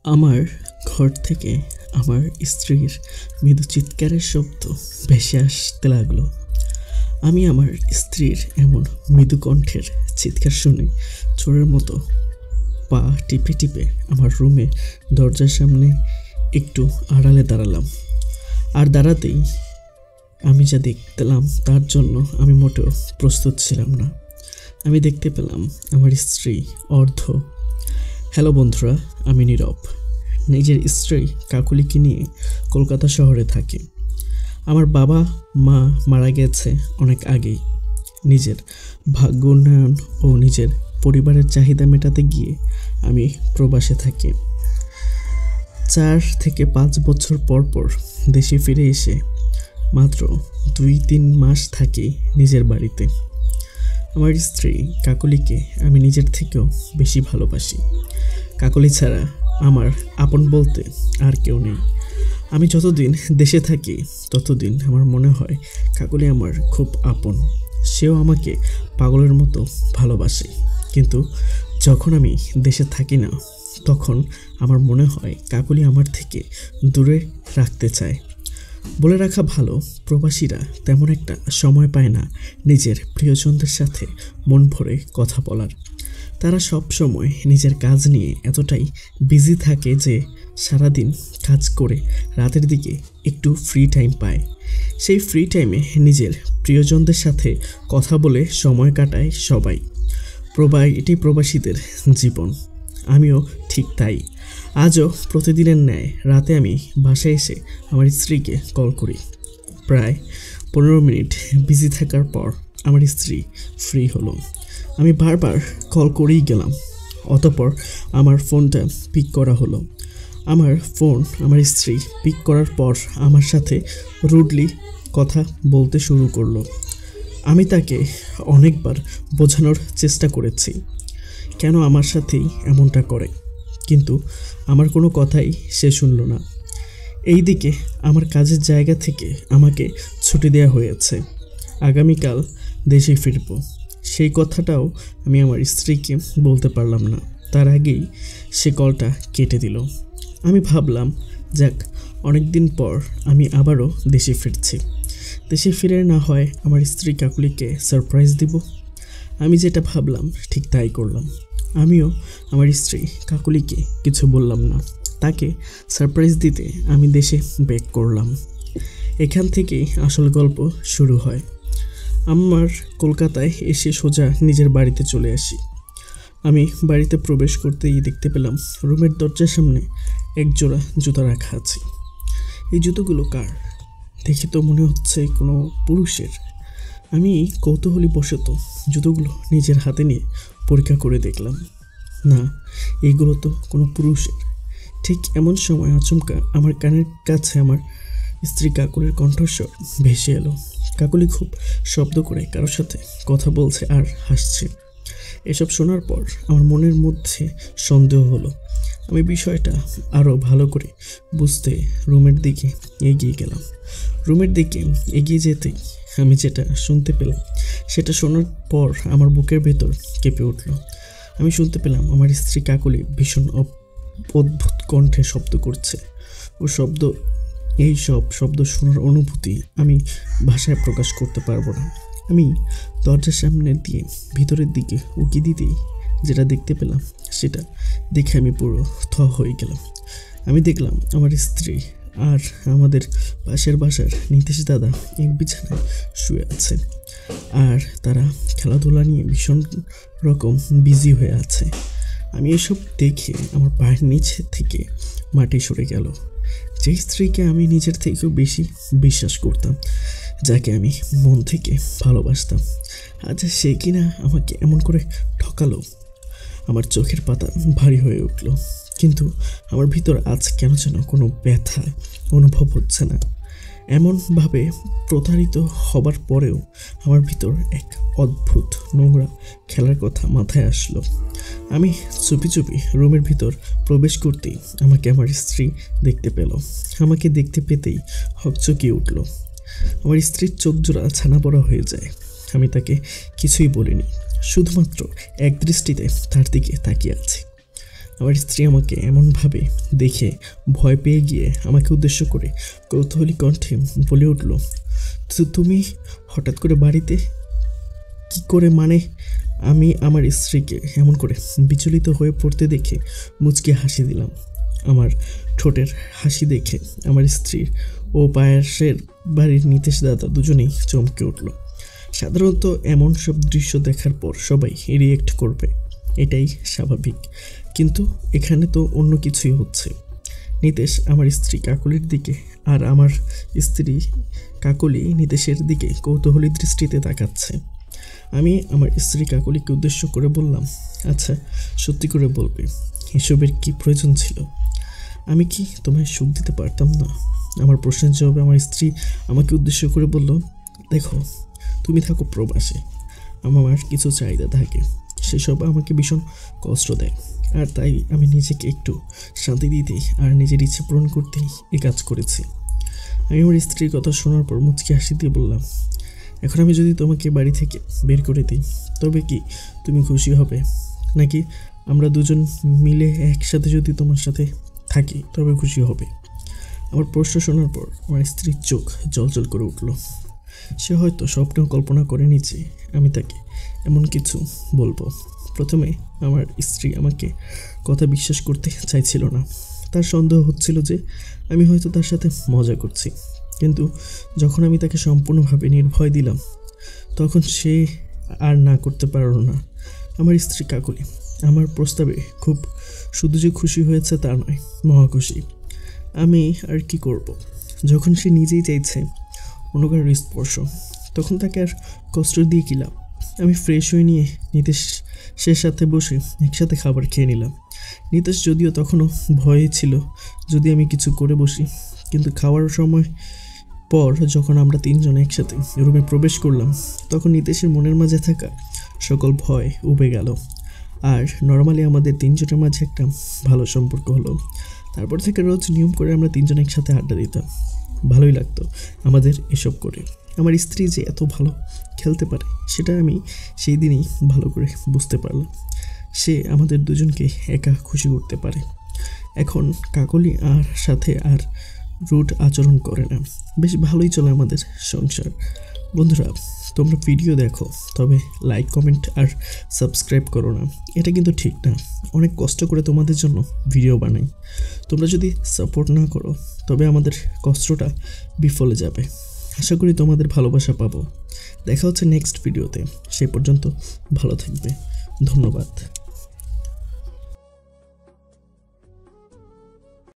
আমার ঘর থেকে আমার স্ত্রীর মৃদু চিৎকারের শব্দ ভেসে আসতে লাগলো। আমি আমার স্ত্রীর এমন মৃদু কণ্ঠের চিৎকার শুনে চোরের মতো পা টিপে টিপে আমার রুমে দরজার সামনে একটু আড়ালে দাঁড়ালাম। আর দাঁড়াতেই আমি যা দেখলাম তার জন্য আমি মোটেও প্রস্তুত ছিলাম না। আমি দেখতে পেলাম আমার স্ত্রী অর্ধ। হ্যালো বন্ধুরা, আমি নীরব। নিজের স্ত্রী কাকুলিকে নিয়ে কলকাতা শহরে থাকি। আমার বাবা মা মারা গেছে অনেক আগেই। নিজের ভাগ্য উন্নয়ন ও নিজের পরিবারের চাহিদা মেটাতে গিয়ে আমি প্রবাসে থাকি। 4 থেকে 5 বছর পর পর দেশে ফিরে এসে মাত্র 2-3 মাস থাকি নিজের বাড়িতে। আমার স্ত্রী কাকলিকে আমি নিজের থেকেও বেশি ভালোবাসি। কাকলি ছাড়া আমার আপন বলতে আর কেউ নেই। আমি যতদিন দেশে থাকি ততদিন আমার মনে হয় কাকলি আমার খুব আপন। সেও আমাকে পাগলের মতো ভালোবাসে। কিন্তু যখন আমি দেশে থাকি না তখন আমার মনে হয় কাকলি আমার থেকে দূরে রাখতে চায়। বলে রাখা ভালো, প্রবাসীরা তেমন একটা সময় পায় না নিজের প্রিয়জনদের সাথে মন ভরে কথা বলার। তারা সব সময় নিজের কাজ নিয়ে এতটাই বিজি থাকে যে সারাদিন কাজ করে রাতের দিকে একটু ফ্রি টাইম পায়। সেই ফ্রি টাইমে নিজের প্রিয়জনদের সাথে কথা বলে সময় কাটায় সবাই। এটি প্রবাসীদের জীবন। আমিও ঠিক তাই। আজও প্রতিদিনের ন্যায় রাতে আমি বাসায় এসে আমার স্ত্রীকে কল করি। প্রায় 15 মিনিট বিজি থাকার পর আমার স্ত্রী ফ্রি হলো। আমি বারবার কল করেই গেলাম। অতঃপর আমার ফোনটা পিক করা হলো। আমার ফোন আমার স্ত্রী পিক করার পর আমার সাথে রুডলি কথা বলতে শুরু করলো। আমি তাকে অনেকবার বোঝানোর চেষ্টা করেছি কেন আমার সাথেই এমনটা করে, কিন্তু আমার কোনো কথাই সে শুনল না। এইদিকে আমার কাজের জায়গা থেকে আমাকে ছুটি দেওয়া হয়েছে। আগামীকাল দেশে ফিরব। সেই কথাটাও আমি আমার স্ত্রীকে বলতে পারলাম না। তার আগেই সে কলটা কেটে দিল। আমি ভাবলাম, যাক, অনেক দিন পর আমি আবারও দেশে ফিরছি। দেশে ফিরে না হয় আমার স্ত্রী কাকুলিকে সারপ্রাইজ দিব। আমি যেটা ভাবলাম ঠিক তাই করলাম। আমিও আমার স্ত্রী কাকুলিকে কিছু বললাম না। তাকে সারপ্রাইজ দিতে আমি দেশে ব্যাক করলাম। এখান থেকেই আসল গল্প শুরু হয়। আমার কলকাতায় এসে সোজা নিজের বাড়িতে চলে আসি। আমি বাড়িতে প্রবেশ করতেই দেখতে পেলাম রুমের দরজার সামনে এক জোড়া জুতা রাখা আছে। এই জুতোগুলো কার? দেখে তো মনে হচ্ছে কোনো পুরুষের। আমি কৌতূহলী বশত জুতোগুলো নিজের হাতে নিয়ে পরীক্ষা করে দেখলাম। না, এইগুলো তো কোনো পুরুষের। ঠিক এমন সময় আচমকা আমার কানের কাছে আমার স্ত্রী কাকুলির কণ্ঠস্বর ভেসে এলো। কাকুলি খুব শব্দ করে কারোর সাথে কথা বলছে আর হাসছে। এসব শোনার পর আমার মনের মধ্যে সন্দেহ হলো। আমি বিষয়টা আরও ভালো করে বুঝতে রুমের দিকে এগিয়ে গেলাম। রুমের দিকে এগিয়ে যেতেই আমি যেটা শুনতে পেলাম সেটা শোনার পর আমার বুকের ভেতর কেঁপে উঠল। আমি শুনতে পেলাম আমার স্ত্রী কাকুলি ভীষণ অদ্ভুত কণ্ঠে শব্দ করছে। এই সব শব্দ শোনার অনুভূতি আমি ভাষায় প্রকাশ করতে পারবো না। আমি দরজার সামনে দিয়ে ভিতরের দিকে উকি দিতেই যেটা দেখতে পেলাম সেটা দেখে আমি পুরো হয়ে গেলাম। আমি দেখলাম আমার স্ত্রী আর আমাদের পাশের বাসার নীতিশ দাদা এক বিছানায় শুয়ে আছে, আর তারা খেলাধুলা নিয়ে ভীষণ রকম বিজি হয়ে আছে। আমি এসব দেখে আমার পায়ের নিচে থেকে মাটি সরে গেল। যে স্ত্রীকে আমি নিজের থেকেও বেশি বিশ্বাস করতাম, যাকে আমি মন থেকে ভালোবাসতাম, আজ সে কিনা আমাকে এমন করে ঠকালো। আমার চোখের পাতা ভারী হয়ে উঠল, কিন্তু আমার ভিতর আজ কেন যেন কোনো ব্যথা অনুভব হচ্ছে না। এমনভাবে প্রতারিত হবার পরেও আমার ভিতর এক অদ্ভুত নোংরা খেলার কথা মাথায় আসলো। আমি চুপি চুপি রুমের ভিতর প্রবেশ করতেই আমাকে আমার স্ত্রী দেখতে পেল। আমাকে দেখতে পেতেই হকচকিয়ে উঠল। আমার স্ত্রীর চোখ জোড়া ছানা বড়া হয়ে যায়। আমি তাকে কিছুই বলিনি, শুধুমাত্র এক দৃষ্টিতে তার দিকে তাকিয়ে আছি। আমার স্ত্রী আমাকে এমনভাবে দেখে ভয় পেয়ে গিয়ে আমাকে উদ্দেশ্য করে কৌতূহলী কণ্ঠে বলে উঠল, তুমি হঠাৎ করে বাড়িতে কি করে? মানে? আমি আমার স্ত্রীকে এমন করে বিচলিত হয়ে পড়তে দেখে মুচকি হাসি দিলাম। আমার ঠোঁটের হাসি দেখে আমার স্ত্রীর ও পায়ের বাড়ির নিতেশ দাদা দুজনেই চমকে উঠল। সাধারণত এমন সব দৃশ্য দেখার পর সবাই রিয়েক্ট করবে, এটাই স্বাভাবিক, কিন্তু এখানে তো অন্য কিছুই হচ্ছে। নিতেশ আমার স্ত্রী কাকলির দিকে আর আমার স্ত্রী কাকলি নিতেশের দিকে কৌতূহলী দৃষ্টিতে তাকাচ্ছে। আমি আমার স্ত্রী কাকলিকে উদ্দেশ্য করে বললাম, আচ্ছা সত্যি করে বলবে এসবের কি প্রয়োজন ছিল? আমি কি তোমায় সুখ দিতে পারতাম না? আমার প্রশ্নের জবাবে আমার স্ত্রী আমাকে উদ্দেশ্য করে বলল, দেখো তুমি থাকো প্রবাসে, আমার কিছু চাহিদা থাকে, সেসব আমাকে ভীষণ কষ্ট দেয়, আর তাই আমি নিজেকে একটু শান্তি দিতে আর নিজের ইচ্ছে পূরণ করতেই এই কাজ করেছি। আমি আমার স্ত্রীর কথা শোনার পর মুচকি হাসি দিয়ে বললাম, এখন আমি যদি তোমাকে বাড়ি থেকে বের করে দিই তবে কি তুমি খুশি হবে? নাকি আমরা দুজন মিলে একসাথে যদি তোমার সাথে থাকি তবে খুশি হবে? আমার প্রশ্ন শোনার পর আমার স্ত্রীর চোখ জ্বলজ্বল করে উঠল। সে হয়তো স্বপ্নেও কল্পনা করে নিচ্ছে আমি তাকে এমন কিছু বলবো। প্রথমে আমার স্ত্রী আমাকে কথা বিশ্বাস করতে চাইছিল না, তার সন্দেহ হচ্ছিল যে আমি হয়তো তার সাথে মজা করছি, কিন্তু যখন আমি তাকে সম্পূর্ণভাবে নির্ভয় দিলাম তখন সে আর না করতে পারল না। আমার স্ত্রী কাকলি আমার প্রস্তাবে খুব শুধু যে খুশি হয়েছে তা নয়, মহা খুশি। আমি আর কি করব? যখন সে নিজেই চাইছে অন্য কারোর স্পর্শ, তখন তাকে আর কষ্ট দিয়ে কি লাভ? আমি ফ্রেশ হয়ে নিয়ে নিতেশের সাথে বসে একসাথে খাবার খেয়ে নিলাম। নিতেশ যদিও তখনও ভয়ে ছিল যদি আমি কিছু করে বসি, কিন্তু খাওয়ার সময় পর যখন আমরা তিনজন একসাথে রুমে প্রবেশ করলাম তখন নিতেশের মনের মাঝে থাকা সকল ভয় উবে গেল, আর নর্মালি আমাদের তিনজনের মাঝে একটা ভালো সম্পর্ক হলো। তারপর থেকে রোজ নিয়ম করে আমরা তিনজন একসাথে আড্ডা দিতাম, ভালোই লাগতো আমাদের এসব করে। আমার স্ত্রী যে এত ভালো খেলতে পারে সেটা আমি সেই দিনই ভালো করে বুঝতে পারলাম। সে আমাদের দুজনকে একা খুশি করতে পারে। এখন কাকলি আর সাথে আর রুড আচরণ করে না, বেশ ভালোই চলে আমাদের সংসার। বন্ধুরা, তোমরা ভিডিও দেখো, তবে লাইক কমেন্ট আর সাবস্ক্রাইব করো না, এটা কিন্তু ঠিক না। অনেক কষ্ট করে তোমাদের জন্য ভিডিও বানাই, তোমরা যদি সাপোর্ট না করো তবে আমাদের কষ্টটা বিফলে যাবে। আশা করি তোমাদের ভালোবাসা পাবো। দেখা হচ্ছে নেক্সট ভিডিওতে, সেই পর্যন্ত ভালো থাকবে। ধন্যবাদ।